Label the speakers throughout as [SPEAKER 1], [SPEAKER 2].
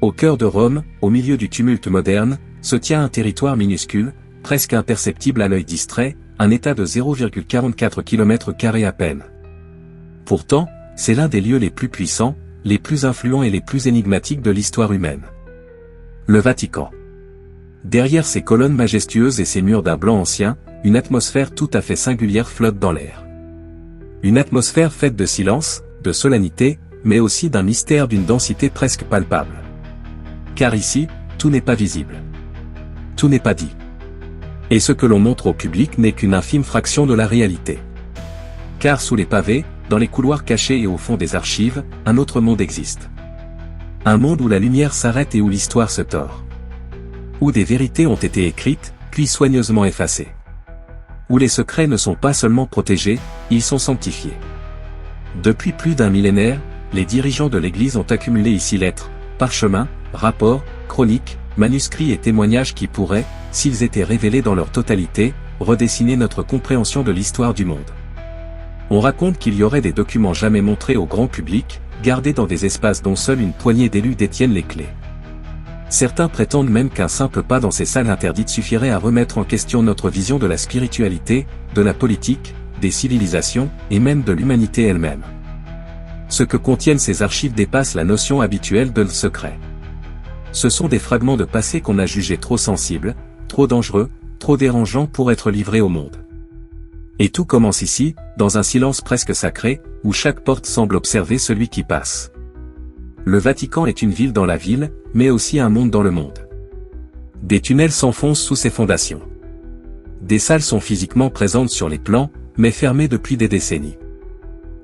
[SPEAKER 1] Au cœur de Rome, au milieu du tumulte moderne, se tient un territoire minuscule, presque imperceptible à l'œil distrait, un état de 0,44 km² à peine. Pourtant, c'est l'un des lieux les plus puissants, les plus influents et les plus énigmatiques de l'histoire humaine. Le Vatican. Derrière ses colonnes majestueuses et ses murs d'un blanc ancien, une atmosphère tout à fait singulière flotte dans l'air. Une atmosphère faite de silence, de solennité, mais aussi d'un mystère d'une densité presque palpable. Car ici, tout n'est pas visible. Tout n'est pas dit. Et ce que l'on montre au public n'est qu'une infime fraction de la réalité. Car sous les pavés, dans les couloirs cachés et au fond des archives, un autre monde existe. Un monde où la lumière s'arrête et où l'histoire se tord. Où des vérités ont été écrites, puis soigneusement effacées. Où les secrets ne sont pas seulement protégés, ils sont sanctifiés. Depuis plus d'un millénaire, les dirigeants de l'Église ont accumulé ici lettres, parchemins, rapports, chroniques, manuscrits et témoignages qui pourraient, s'ils étaient révélés dans leur totalité, redessiner notre compréhension de l'histoire du monde. On raconte qu'il y aurait des documents jamais montrés au grand public, gardés dans des espaces dont seule une poignée d'élus détiennent les clés. Certains prétendent même qu'un simple pas dans ces salles interdites suffirait à remettre en question notre vision de la spiritualité, de la politique, des civilisations, et même de l'humanité elle-même. Ce que contiennent ces archives dépasse la notion habituelle de secret. Ce sont des fragments de passé qu'on a jugés trop sensibles, trop dangereux, trop dérangeants pour être livrés au monde. Et tout commence ici, dans un silence presque sacré, où chaque porte semble observer celui qui passe. Le Vatican est une ville dans la ville, mais aussi un monde dans le monde. Des tunnels s'enfoncent sous ses fondations. Des salles sont physiquement présentes sur les plans, mais fermées depuis des décennies.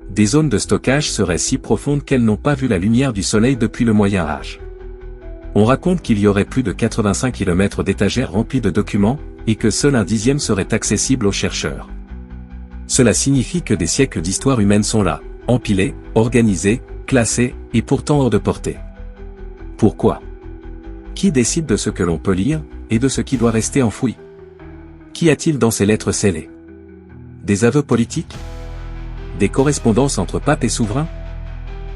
[SPEAKER 1] Des zones de stockage seraient si profondes qu'elles n'ont pas vu la lumière du soleil depuis le Moyen Âge. On raconte qu'il y aurait plus de 85 km d'étagères remplies de documents, et que seul un dixième serait accessible aux chercheurs. Cela signifie que des siècles d'histoire humaine sont là, empilés, organisés, classés, et pourtant hors de portée. Pourquoi? Qui décide de ce que l'on peut lire, et de ce qui doit rester enfoui? Qu'y a-t-il dans ces lettres scellées? Des aveux politiques? Des correspondances entre papes et souverains?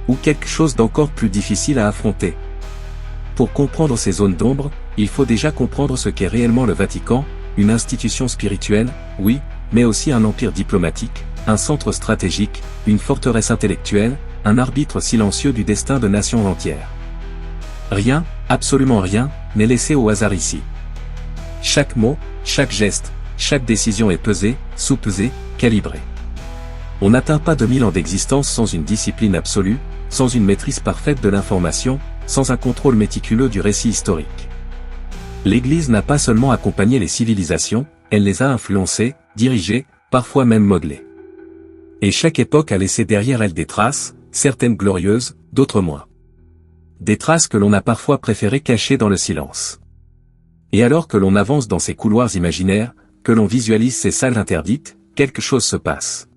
[SPEAKER 1] Ou quelque chose d'encore plus difficile à affronter? Pour comprendre ces zones d'ombre, il faut déjà comprendre ce qu'est réellement le Vatican, une institution spirituelle, oui, mais aussi un empire diplomatique, un centre stratégique, une forteresse intellectuelle, un arbitre silencieux du destin de nations entières. Rien, absolument rien, n'est laissé au hasard ici. Chaque mot, chaque geste, chaque décision est pesée, sous-pesée, calibrée. On n'atteint pas 2000 ans d'existence sans une discipline absolue, sans une maîtrise parfaite de l'information, sans un contrôle méticuleux du récit historique. L'Église n'a pas seulement accompagné les civilisations, elle les a influencées, dirigées, parfois même modelées. Et chaque époque a laissé derrière elle des traces, certaines glorieuses, d'autres moins. Des traces que l'on a parfois préféré cacher dans le silence. Et alors que l'on avance dans ces couloirs imaginaires, que l'on visualise ces salles interdites, quelque chose se passe.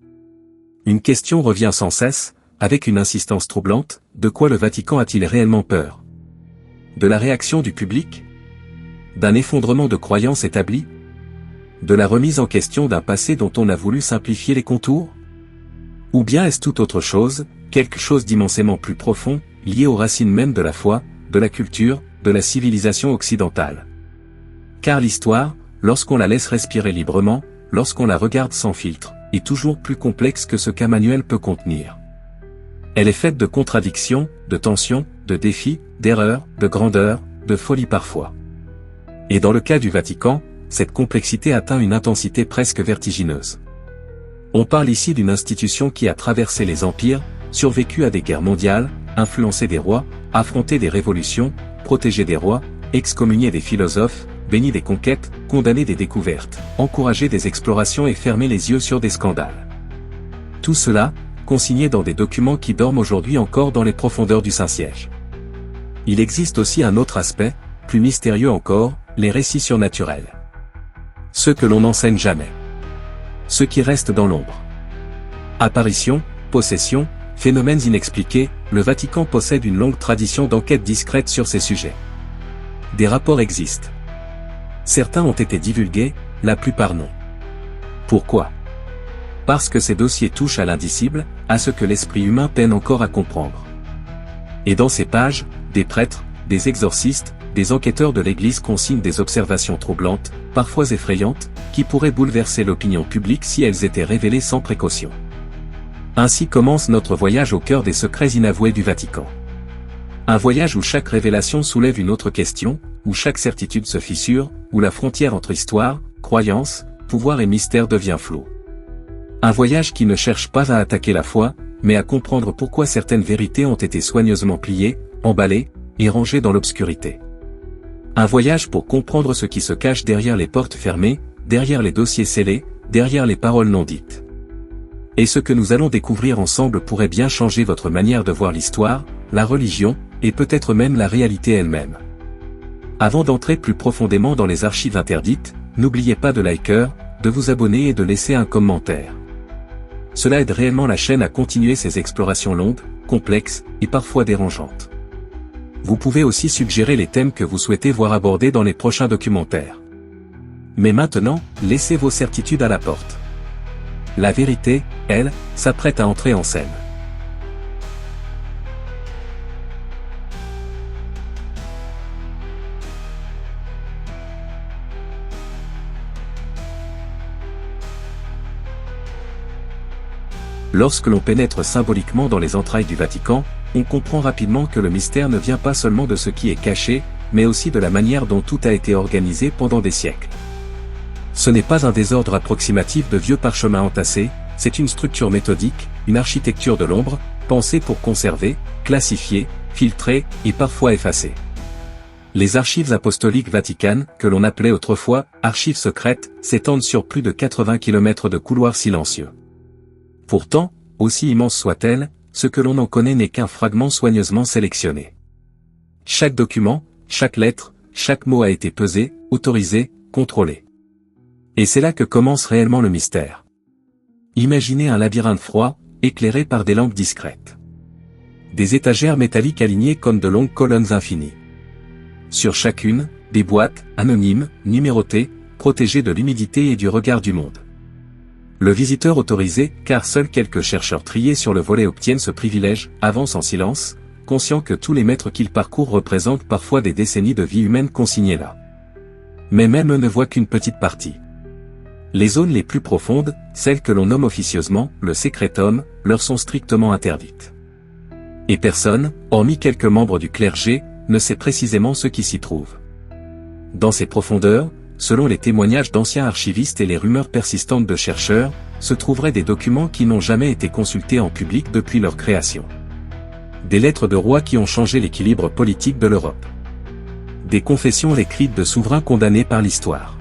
[SPEAKER 1] Une question revient sans cesse, avec une insistance troublante, de quoi le Vatican a-t-il réellement peur? De la réaction du public? D'un effondrement de croyances établies? De la remise en question d'un passé dont on a voulu simplifier les contours? Ou bien est-ce tout autre chose, quelque chose d'immensément plus profond, lié aux racines mêmes de la foi, de la culture, de la civilisation occidentale? Car l'histoire, lorsqu'on la laisse respirer librement, lorsqu'on la regarde sans filtre, est toujours plus complexe que ce qu'un manuel peut contenir. Elle est faite de contradictions, de tensions, de défis, d'erreurs, de grandeur, de folie parfois. Et dans le cas du Vatican, cette complexité atteint une intensité presque vertigineuse. On parle ici d'une institution qui a traversé les empires, survécu à des guerres mondiales, influencé des rois, affronté des révolutions, protégé des rois, excommunié des philosophes, béni des conquêtes, condamné des découvertes, encouragé des explorations et fermé les yeux sur des scandales. Tout cela, consigné dans des documents qui dorment aujourd'hui encore dans les profondeurs du Saint-Siège. Il existe aussi un autre aspect, plus mystérieux encore, les récits surnaturels. Ceux que l'on n'enseigne jamais. Ceux qui restent dans l'ombre. Apparitions, possessions, phénomènes inexpliqués, le Vatican possède une longue tradition d'enquête discrète sur ces sujets. Des rapports existent. Certains ont été divulgués, la plupart non. Pourquoi? Parce que ces dossiers touchent à l'indicible, à ce que l'esprit humain peine encore à comprendre. Et dans ces pages, des prêtres, des exorcistes, des enquêteurs de l'Église consignent des observations troublantes, parfois effrayantes, qui pourraient bouleverser l'opinion publique si elles étaient révélées sans précaution. Ainsi commence notre voyage au cœur des secrets inavoués du Vatican. Un voyage où chaque révélation soulève une autre question, où chaque certitude se fissure, où la frontière entre histoire, croyance, pouvoir et mystère devient floue. Un voyage qui ne cherche pas à attaquer la foi, mais à comprendre pourquoi certaines vérités ont été soigneusement pliées, emballées, et rangées dans l'obscurité. Un voyage pour comprendre ce qui se cache derrière les portes fermées, derrière les dossiers scellés, derrière les paroles non dites. Et ce que nous allons découvrir ensemble pourrait bien changer votre manière de voir l'histoire, la religion, et peut-être même la réalité elle-même. Avant d'entrer plus profondément dans les archives interdites, n'oubliez pas de liker, de vous abonner et de laisser un commentaire. Cela aide réellement la chaîne à continuer ses explorations longues, complexes, et parfois dérangeantes. Vous pouvez aussi suggérer les thèmes que vous souhaitez voir abordés dans les prochains documentaires. Mais maintenant, laissez vos certitudes à la porte. La vérité, elle, s'apprête à entrer en scène. Lorsque l'on pénètre symboliquement dans les entrailles du Vatican, on comprend rapidement que le mystère ne vient pas seulement de ce qui est caché, mais aussi de la manière dont tout a été organisé pendant des siècles. Ce n'est pas un désordre approximatif de vieux parchemins entassés, c'est une structure méthodique, une architecture de l'ombre, pensée pour conserver, classifier, filtrer, et parfois effacer. Les archives apostoliques vaticanes, que l'on appelait autrefois « archives secrètes », s'étendent sur plus de 80 km de couloirs silencieux. Pourtant, aussi immense soit-elle, ce que l'on en connaît n'est qu'un fragment soigneusement sélectionné. Chaque document, chaque lettre, chaque mot a été pesé, autorisé, contrôlé. Et c'est là que commence réellement le mystère. Imaginez un labyrinthe froid, éclairé par des lampes discrètes. Des étagères métalliques alignées comme de longues colonnes infinies. Sur chacune, des boîtes, anonymes, numérotées, protégées de l'humidité et du regard du monde. Le visiteur autorisé, car seuls quelques chercheurs triés sur le volet obtiennent ce privilège, avance en silence, conscient que tous les mètres qu'il parcourt représentent parfois des décennies de vie humaine consignées là. Mais même eux ne voient qu'une petite partie. Les zones les plus profondes, celles que l'on nomme officieusement le secretum, leur sont strictement interdites. Et personne, hormis quelques membres du clergé, ne sait précisément ce qui s'y trouve. Dans ces profondeurs, selon les témoignages d'anciens archivistes et les rumeurs persistantes de chercheurs, se trouveraient des documents qui n'ont jamais été consultés en public depuis leur création. Des lettres de rois qui ont changé l'équilibre politique de l'Europe. Des confessions écrites de souverains condamnés par l'histoire.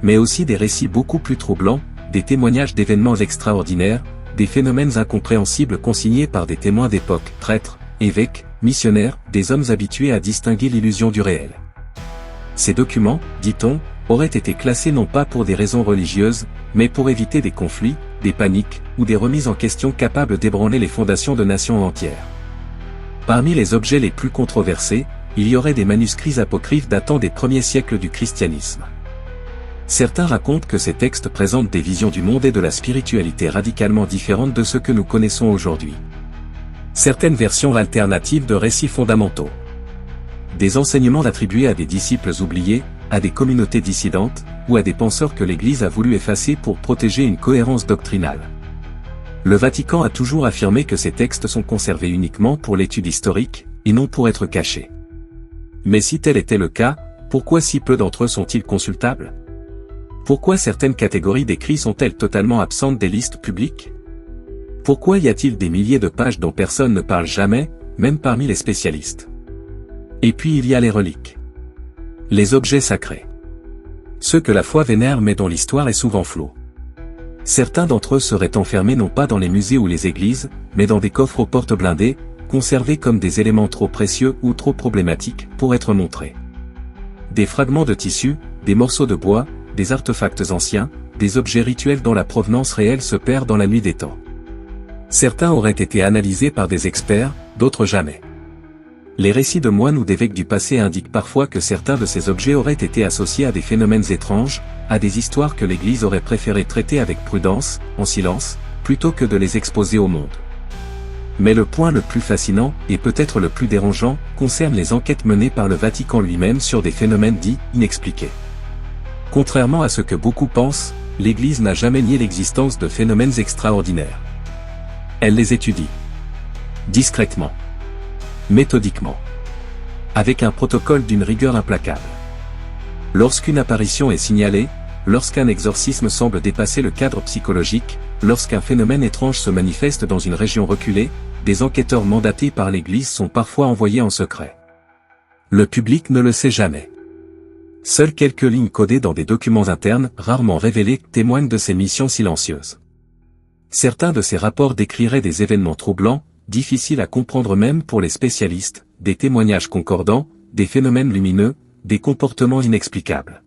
[SPEAKER 1] Mais aussi des récits beaucoup plus troublants, des témoignages d'événements extraordinaires, des phénomènes incompréhensibles consignés par des témoins d'époque, prêtres, évêques, missionnaires, des hommes habitués à distinguer l'illusion du réel. Ces documents, dit-on, auraient été classés non pas pour des raisons religieuses, mais pour éviter des conflits, des paniques, ou des remises en question capables d'ébranler les fondations de nations entières. Parmi les objets les plus controversés, il y aurait des manuscrits apocryphes datant des premiers siècles du christianisme. Certains racontent que ces textes présentent des visions du monde et de la spiritualité radicalement différentes de ce que nous connaissons aujourd'hui. Certaines versions alternatives de récits fondamentaux. Des enseignements attribués à des disciples oubliés, à des communautés dissidentes, ou à des penseurs que l'Église a voulu effacer pour protéger une cohérence doctrinale. Le Vatican a toujours affirmé que ces textes sont conservés uniquement pour l'étude historique, et non pour être cachés. Mais si tel était le cas, pourquoi si peu d'entre eux sont-ils consultables? Pourquoi certaines catégories d'écrits sont-elles totalement absentes des listes publiques? Pourquoi y a-t-il des milliers de pages dont personne ne parle jamais, même parmi les spécialistes? Et puis il y a les reliques. Les objets sacrés. Ceux que la foi vénère mais dont l'histoire est souvent floue. Certains d'entre eux seraient enfermés non pas dans les musées ou les églises, mais dans des coffres aux portes blindées, conservés comme des éléments trop précieux ou trop problématiques pour être montrés. Des fragments de tissu, des morceaux de bois, des artefacts anciens, des objets rituels dont la provenance réelle se perd dans la nuit des temps. Certains auraient été analysés par des experts, d'autres jamais. Les récits de moines ou d'évêques du passé indiquent parfois que certains de ces objets auraient été associés à des phénomènes étranges, à des histoires que l'Église aurait préféré traiter avec prudence, en silence, plutôt que de les exposer au monde. Mais le point le plus fascinant, et peut-être le plus dérangeant, concerne les enquêtes menées par le Vatican lui-même sur des phénomènes dits inexpliqués. Contrairement à ce que beaucoup pensent, l'Église n'a jamais nié l'existence de phénomènes extraordinaires. Elle les étudie. Discrètement. Méthodiquement. Avec un protocole d'une rigueur implacable. Lorsqu'une apparition est signalée, lorsqu'un exorcisme semble dépasser le cadre psychologique, lorsqu'un phénomène étrange se manifeste dans une région reculée, des enquêteurs mandatés par l'Église sont parfois envoyés en secret. Le public ne le sait jamais. Seules quelques lignes codées dans des documents internes, rarement révélés, témoignent de ces missions silencieuses. Certains de ces rapports décriraient des événements troublants, difficiles à comprendre même pour les spécialistes, des témoignages concordants, des phénomènes lumineux, des comportements inexplicables.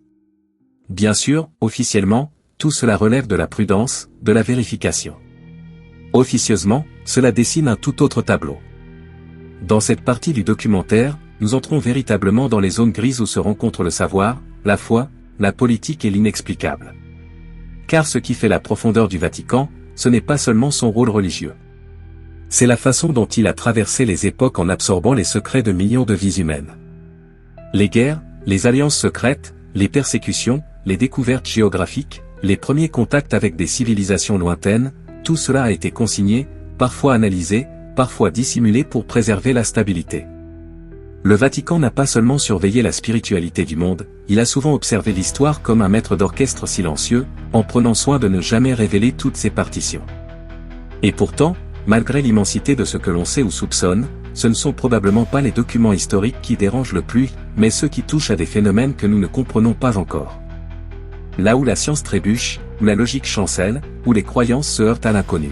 [SPEAKER 1] Bien sûr, officiellement, tout cela relève de la prudence, de la vérification. Officieusement, cela dessine un tout autre tableau. Dans cette partie du documentaire, nous entrons véritablement dans les zones grises où se rencontrent le savoir, la foi, la politique et l'inexplicable. Car ce qui fait la profondeur du Vatican, ce n'est pas seulement son rôle religieux. C'est la façon dont il a traversé les époques en absorbant les secrets de millions de vies humaines. Les guerres, les alliances secrètes, les persécutions, les découvertes géographiques, les premiers contacts avec des civilisations lointaines, tout cela a été consigné, parfois analysé, parfois dissimulé pour préserver la stabilité. Le Vatican n'a pas seulement surveillé la spiritualité du monde, il a souvent observé l'histoire comme un maître d'orchestre silencieux, en prenant soin de ne jamais révéler toutes ses partitions. Et pourtant, malgré l'immensité de ce que l'on sait ou soupçonne, ce ne sont probablement pas les documents historiques qui dérangent le plus, mais ceux qui touchent à des phénomènes que nous ne comprenons pas encore. Là où la science trébuche, où la logique chancelle, où les croyances se heurtent à l'inconnu.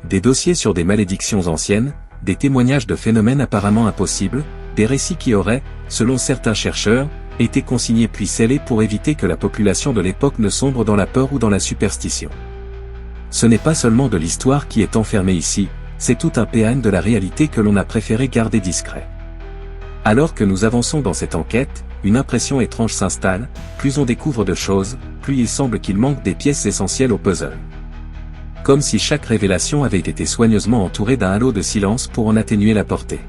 [SPEAKER 1] Des dossiers sur des malédictions anciennes, des témoignages de phénomènes apparemment impossibles, des récits qui auraient, selon certains chercheurs, été consignés puis scellés pour éviter que la population de l'époque ne sombre dans la peur ou dans la superstition. Ce n'est pas seulement de l'histoire qui est enfermée ici, c'est tout un péane de la réalité que l'on a préféré garder discret. Alors que nous avançons dans cette enquête, une impression étrange s'installe, plus on découvre de choses, plus il semble qu'il manque des pièces essentielles au puzzle. Comme si chaque révélation avait été soigneusement entourée d'un halo de silence pour en atténuer la portée.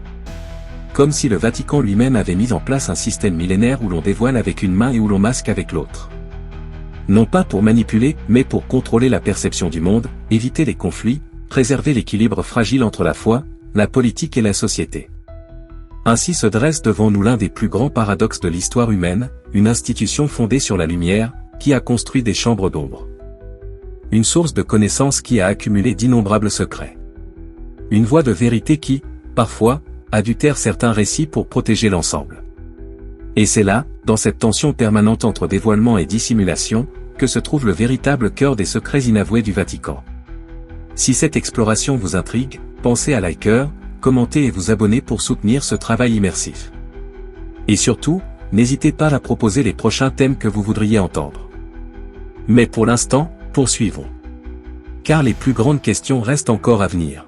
[SPEAKER 1] Comme si le Vatican lui-même avait mis en place un système millénaire où l'on dévoile avec une main et où l'on masque avec l'autre. Non pas pour manipuler, mais pour contrôler la perception du monde, éviter les conflits, préserver l'équilibre fragile entre la foi, la politique et la société. Ainsi se dresse devant nous l'un des plus grands paradoxes de l'histoire humaine, une institution fondée sur la lumière, qui a construit des chambres d'ombre. Une source de connaissances qui a accumulé d'innombrables secrets. Une voie de vérité qui, parfois, a dû taire certains récits pour protéger l'ensemble. Et c'est là, dans cette tension permanente entre dévoilement et dissimulation, que se trouve le véritable cœur des secrets inavoués du Vatican. Si cette exploration vous intrigue, pensez à liker, commenter et vous abonner pour soutenir ce travail immersif. Et surtout, n'hésitez pas à proposer les prochains thèmes que vous voudriez entendre. Mais pour l'instant, poursuivons. Car les plus grandes questions restent encore à venir.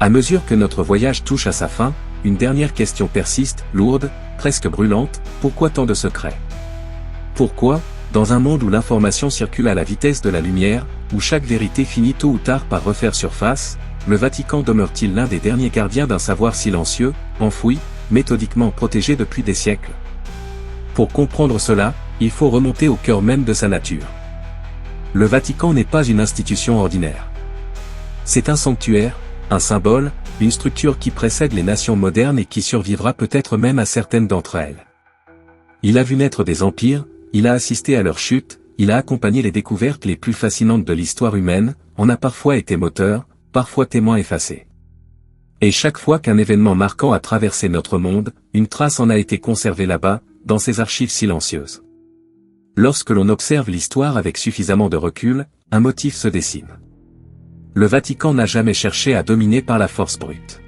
[SPEAKER 1] À mesure que notre voyage touche à sa fin, une dernière question persiste, lourde, presque brûlante, pourquoi tant de secrets? Pourquoi, dans un monde où l'information circule à la vitesse de la lumière, où chaque vérité finit tôt ou tard par refaire surface, le Vatican demeure-t-il l'un des derniers gardiens d'un savoir silencieux, enfoui, méthodiquement protégé depuis des siècles? Pour comprendre cela, il faut remonter au cœur même de sa nature. Le Vatican n'est pas une institution ordinaire. C'est un sanctuaire, un symbole, une structure qui précède les nations modernes et qui survivra peut-être même à certaines d'entre elles. Il a vu naître des empires, il a assisté à leur chute, il a accompagné les découvertes les plus fascinantes de l'histoire humaine, en a parfois été moteur, parfois témoin effacé. Et chaque fois qu'un événement marquant a traversé notre monde, une trace en a été conservée là-bas, dans ces archives silencieuses. Lorsque l'on observe l'histoire avec suffisamment de recul, un motif se dessine. Le Vatican n'a jamais cherché à dominer par la force brute.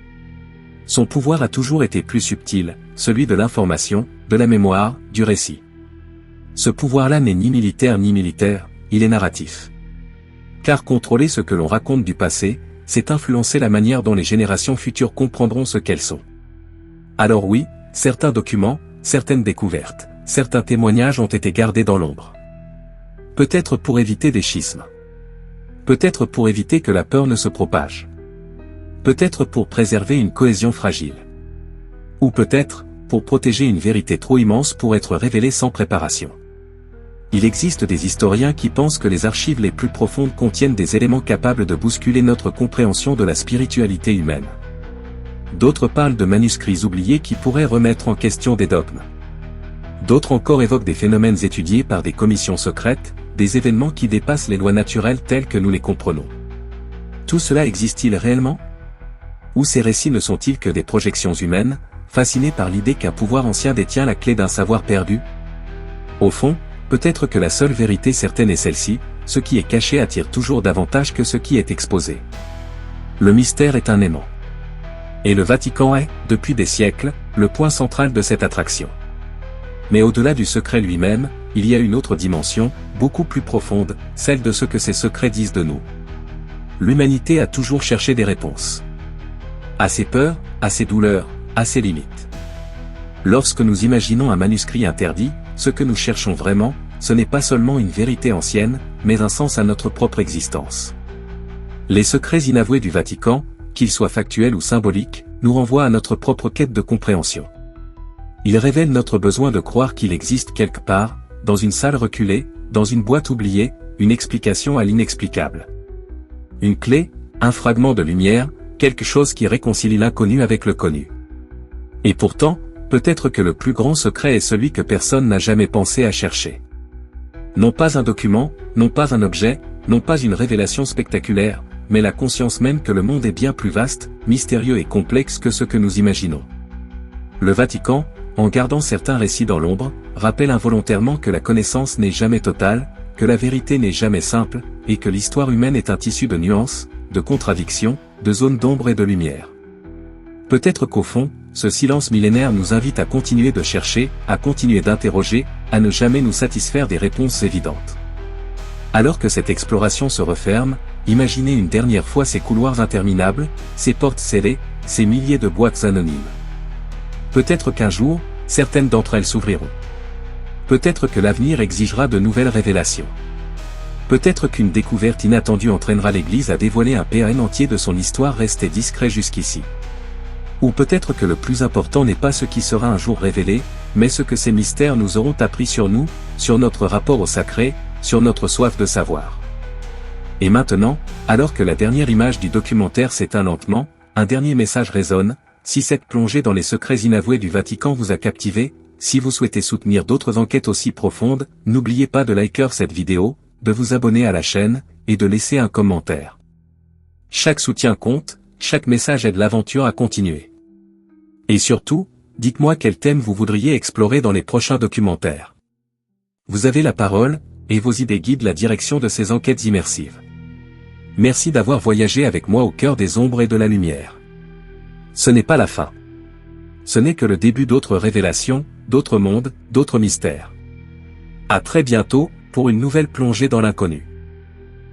[SPEAKER 1] Son pouvoir a toujours été plus subtil, celui de l'information, de la mémoire, du récit. Ce pouvoir-là n'est ni militaire, il est narratif. Car contrôler ce que l'on raconte du passé, c'est influencer la manière dont les générations futures comprendront ce qu'elles sont. Alors oui, certains documents, certaines découvertes, certains témoignages ont été gardés dans l'ombre. Peut-être pour éviter des schismes. Peut-être pour éviter que la peur ne se propage. Peut-être pour préserver une cohésion fragile. Ou peut-être, pour protéger une vérité trop immense pour être révélée sans préparation. Il existe des historiens qui pensent que les archives les plus profondes contiennent des éléments capables de bousculer notre compréhension de la spiritualité humaine. D'autres parlent de manuscrits oubliés qui pourraient remettre en question des dogmes. D'autres encore évoquent des phénomènes étudiés par des commissions secrètes, des événements qui dépassent les lois naturelles telles que nous les comprenons. Tout cela existe-t-il réellement? Ou ces récits ne sont-ils que des projections humaines, fascinées par l'idée qu'un pouvoir ancien détient la clé d'un savoir perdu? Au fond, peut-être que la seule vérité certaine est celle-ci, ce qui est caché attire toujours davantage que ce qui est exposé. Le mystère est un aimant. Et le Vatican est, depuis des siècles, le point central de cette attraction. Mais au-delà du secret lui-même, il y a une autre dimension, beaucoup plus profonde, celle de ce que ces secrets disent de nous. L'humanité a toujours cherché des réponses. À ses peurs, à ses douleurs, à ses limites. Lorsque nous imaginons un manuscrit interdit, ce que nous cherchons vraiment, ce n'est pas seulement une vérité ancienne, mais un sens à notre propre existence. Les secrets inavoués du Vatican, qu'ils soient factuels ou symboliques, nous renvoient à notre propre quête de compréhension. Ils révèlent notre besoin de croire qu'il existe quelque part, dans une salle reculée, dans une boîte oubliée, une explication à l'inexplicable. Une clé, un fragment de lumière, quelque chose qui réconcilie l'inconnu avec le connu. Et pourtant, peut-être que le plus grand secret est celui que personne n'a jamais pensé à chercher. Non pas un document, non pas un objet, non pas une révélation spectaculaire, mais la conscience même que le monde est bien plus vaste, mystérieux et complexe que ce que nous imaginons. Le Vatican, en gardant certains récits dans l'ombre, rappelle involontairement que la connaissance n'est jamais totale, que la vérité n'est jamais simple, et que l'histoire humaine est un tissu de nuances, de contradictions, de zones d'ombre et de lumière. Peut-être qu'au fond, ce silence millénaire nous invite à continuer de chercher, à continuer d'interroger, à ne jamais nous satisfaire des réponses évidentes. Alors que cette exploration se referme, imaginez une dernière fois ces couloirs interminables, ces portes scellées, ces milliers de boîtes anonymes. Peut-être qu'un jour, certaines d'entre elles s'ouvriront. Peut-être que l'avenir exigera de nouvelles révélations. Peut-être qu'une découverte inattendue entraînera l'Église à dévoiler un PAN entier de son histoire restée discret jusqu'ici. Ou peut-être que le plus important n'est pas ce qui sera un jour révélé, mais ce que ces mystères nous auront appris sur nous, sur notre rapport au sacré, sur notre soif de savoir. Et maintenant, alors que la dernière image du documentaire s'éteint lentement, un dernier message résonne. Si cette plongée dans les secrets inavoués du Vatican vous a captivé, si vous souhaitez soutenir d'autres enquêtes aussi profondes, n'oubliez pas de liker cette vidéo, de vous abonner à la chaîne, et de laisser un commentaire. Chaque soutien compte, chaque message aide l'aventure à continuer. Et surtout, dites-moi quel thème vous voudriez explorer dans les prochains documentaires. Vous avez la parole, et vos idées guident la direction de ces enquêtes immersives. Merci d'avoir voyagé avec moi au cœur des ombres et de la lumière. Ce n'est pas la fin. Ce n'est que le début d'autres révélations, d'autres mondes, d'autres mystères. À très bientôt, pour une nouvelle plongée dans l'inconnu.